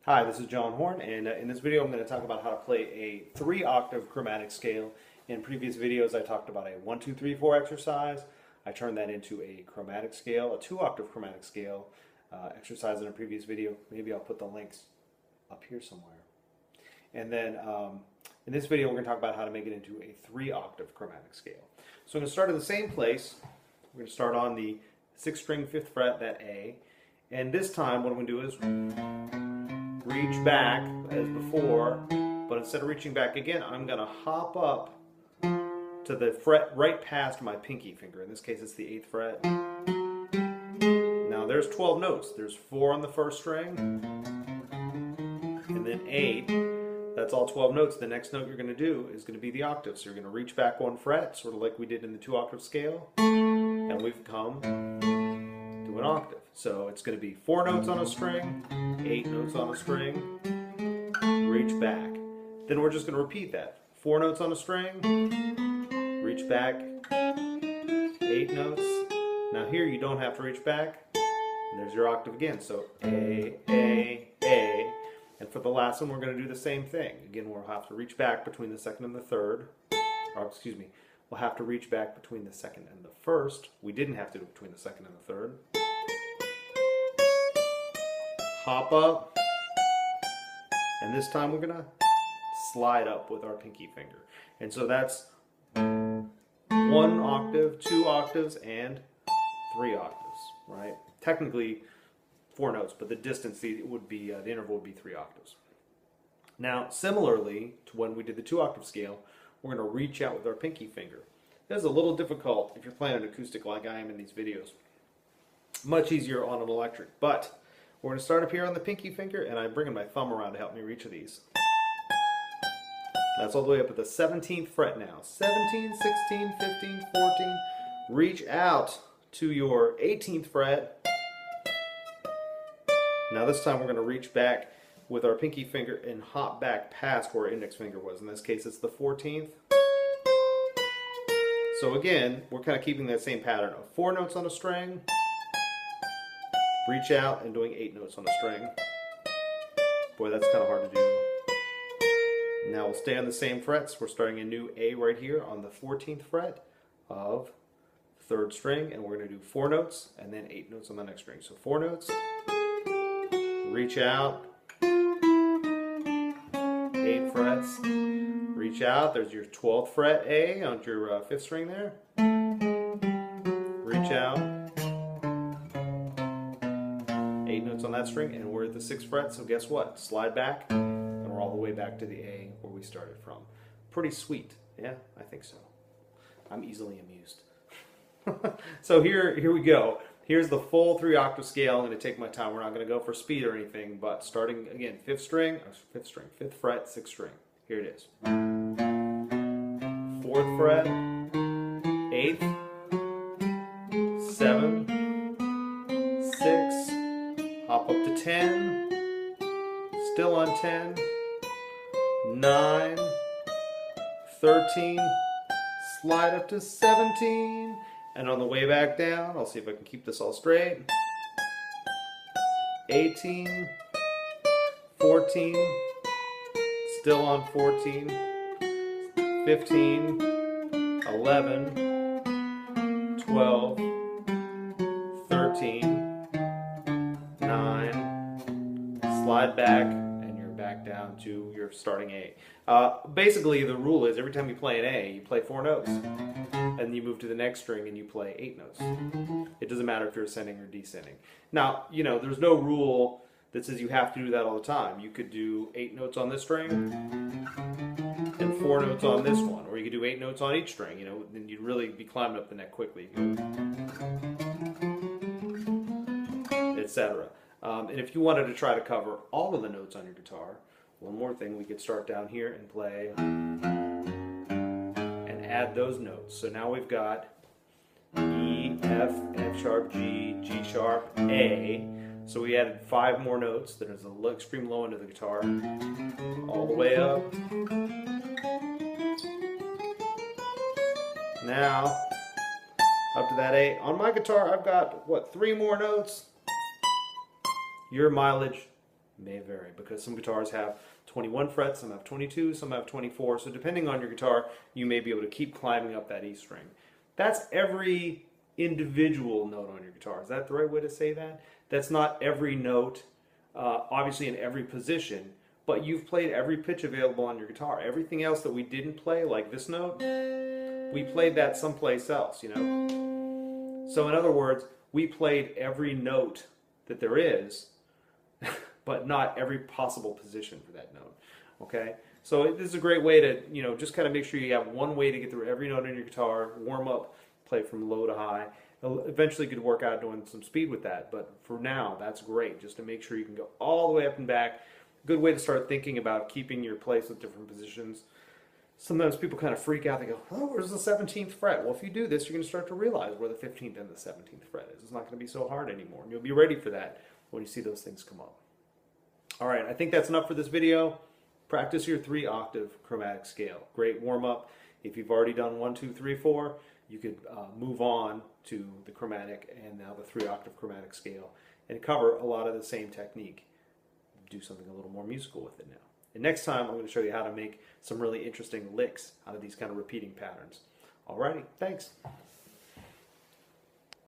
Hi, this is John Horn, and in this video I'm going to talk about how to play a 3-octave chromatic scale. In previous videos I talked about a 1, 2, 3, 4 exercise. I turned that into a chromatic scale, a 2-octave chromatic scale exercise in a previous video. Maybe I'll put the links up here somewhere. And then in this video we're going to talk about how to make it into a 3-octave chromatic scale. So I'm going to start in the same place. We're going to start on the 6th string, 5th fret, that A. And this time what I'm going to do is reach back as before, but instead of reaching back again, I'm going to hop up to the fret right past my pinky finger. In this case, it's the 8th fret. Now there's 12 notes. There's 4 on the 1st string, and then 8. That's all 12 notes. The next note you're going to do is going to be the octave. So you're going to reach back 1 fret, sort of like we did in the 2-octave scale, and we've come to an octave. So it's going to be 4 notes on a string, 8 notes on a string, reach back. Then we're just going to repeat that. 4 notes on a string, reach back, 8 notes. Now here you don't have to reach back. And there's your octave again. So A, A. And for the last one we're going to do the same thing. Again, we'll have to reach back between the 2nd and the 3rd. Or excuse me, we'll have to reach back between the 2nd and the 1st. We didn't have to do it between the 2nd and the 3rd. Hop up, and this time we're going to slide up with our pinky finger. And so that's 1 octave, 2 octaves, and 3 octaves, right? Technically 4 notes, but the distance would be, the interval would be 3 octaves. Now, similarly to when we did the 2-octave scale, we're going to reach out with our pinky finger. This is a little difficult if you're playing an acoustic like I am in these videos. Much easier on an electric, but we're going to start up here on the pinky finger, and I'm bringing my thumb around to help me reach these. That's all the way up at the 17th fret now. 17, 16, 15, 14. Reach out to your 18th fret. Now this time we're going to reach back with our pinky finger and hop back past where our index finger was. In this case it's the 14th. So again, we're kind of keeping that same pattern of 4 notes on a string, reach out, and doing 8 notes on a string. Boy, that's kind of hard to do. Now we'll stay on the same frets. We're starting a new A right here on the 14th fret of the 3rd string, and we're going to do 4 notes and then 8 notes on the next string. So 4 notes, reach out, 8 frets, reach out. There's your 12th fret A on your 5th string there. Reach out, 8 notes on that string, and we're at the 6th fret, so guess what? Slide back, and we're all the way back to the A where we started from. Pretty sweet. Yeah, I think so. I'm easily amused. So here we go. Here's the full 3-octave scale. I'm going to take my time. We're not going to go for speed or anything, but starting again, 5th fret, 6th string. Here it is. 4th fret, 8th, 7, 6, hop up to 10, still on 10, 9, 13, slide up to 17, and on the way back down, I'll see if I can keep this all straight, 18, 14, still on 14, 15, 11, 12, 13, 9, slide back, and you're back down to your starting A. Basically, the rule is every time you play an A, you play 4 notes, and you move to the next string and you play 8 notes. It doesn't matter if you're ascending or descending. Now, you know, there's no rule that says you have to do that all the time. You could do 8 notes on this string and 4 notes on this one, or you could do 8 notes on each string. You know, then you'd really be climbing up the neck quickly, etc. And if you wanted to try to cover all of the notes on your guitar, one more thing, we could start down here and play and add those notes. So now we've got E, F, F sharp, G, G sharp, A. So we added 5 more notes. That is the extreme low end of the guitar, all the way up. Now, up to that A. On my guitar, I've got, what, 3 more notes? Your mileage may vary because some guitars have 21 frets, some have 22, some have 24. So depending on your guitar, you may be able to keep climbing up that E string. That's every individual note on your guitar. Is that the right way to say that? That's not every note, obviously in every position, but you've played every pitch available on your guitar. Everything else that we didn't play, like this note, we played that someplace else, you know? So in other words, we played every note that there is, but not every possible position for that note, okay? So this is a great way to, you know, just kind of make sure you have one way to get through every note on your guitar, warm up, play from low to high. Eventually you could work out doing some speed with that, but for now, that's great, just to make sure you can go all the way up and back. Good way to start thinking about keeping your place with different positions. Sometimes people kind of freak out. They go, oh, where's the 17th fret? Well, if you do this, you're going to start to realize where the 15th and the 17th fret is. It's not going to be so hard anymore. And you'll be ready for that when you see those things come up. All right, I think that's enough for this video. Practice your 3-octave chromatic scale. Great warm-up. If you've already done 1, 2, 3, 4, you could move on to the chromatic and now the 3-octave chromatic scale and cover a lot of the same technique. Do something a little more musical with it now. And next time, I'm going to show you how to make some really interesting licks out of these kind of repeating patterns. Alrighty, thanks.